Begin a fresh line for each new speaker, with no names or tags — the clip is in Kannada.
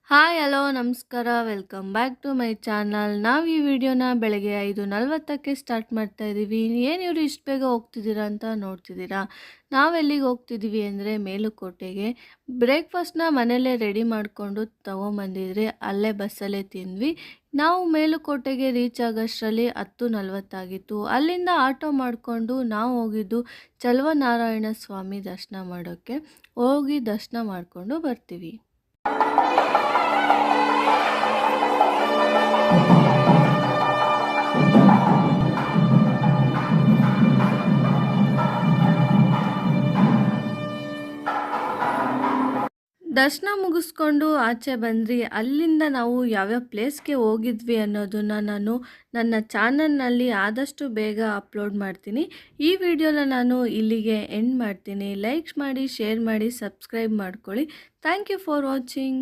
ಹಾಯ್ ಹಲೋ ನಮಸ್ಕಾರ welcome back to my channel. ನಾವು ಈ ವಿಡಿಯೋನ ಬೆಳಗ್ಗೆ 5:40ಕ್ಕೆ ಸ್ಟಾರ್ಟ್ ಮಾಡ್ತಾ ಇದ್ದೀವಿ. ಏನು ಇವರು ಇಷ್ಟು ಬೇಗ ಹೋಗ್ತಿದ್ದೀರಾ ಅಂತ ನೋಡ್ತಿದ್ದೀರಾ. ನಾವೆಲ್ಲಿಗೆ ಹೋಗ್ತಿದ್ದೀವಿ ಅಂದರೆ ಮೇಲುಕೋಟೆಗೆ. ಬ್ರೇಕ್ಫಾಸ್ಟ್ನ ಮನೆಯಲ್ಲೇ ರೆಡಿ ಮಾಡಿಕೊಂಡು ತೊಗೊಂಬಂದಿದ್ರೆ ಅಲ್ಲೇ ಬಸ್ಸಲ್ಲೇ ತಿಂದ್ವಿ. ನಾವು ಮೇಲುಕೋಟೆಗೆ ರೀಚ್ ಆಗೋಷ್ಟರಲ್ಲಿ 10:40 ಆಗಿತ್ತು. ಅಲ್ಲಿಂದ ಆಟೋ ಮಾಡಿಕೊಂಡು ನಾವು ಹೋಗಿದ್ದು ಚಲುವನಾರಾಯಣ ಸ್ವಾಮಿ ದರ್ಶನ ಮಾಡೋಕ್ಕೆ. ಹೋಗಿ ದರ್ಶನ ಮಾಡಿಕೊಂಡು ಬರ್ತೀವಿ. ದರ್ಶನ ಮುಗಿಸ್ಕೊಂಡು ಆಚೆ ಬಂದ್ರಿ. ಅಲ್ಲಿಂದ ನಾವು ಯಾವ್ಯಾವ ಪ್ಲೇಸ್ಗೆ ಹೋಗಿದ್ವಿ ಅನ್ನೋದನ್ನು ನಾನು ನನ್ನ ಚಾನಲ್ನಲ್ಲಿ ಆದಷ್ಟು ಬೇಗ ಅಪ್ಲೋಡ್ ಮಾಡ್ತೀನಿ. ಈ ವಿಡಿಯೋನ ನಾನು ಇಲ್ಲಿಗೆ ಎಂಡ್ ಮಾಡ್ತೀನಿ. ಲೈಕ್ ಮಾಡಿ, ಶೇರ್ ಮಾಡಿ, ಸಬ್ಸ್ಕ್ರೈಬ್ ಮಾಡ್ಕೊಳ್ಳಿ. Thank you for watching.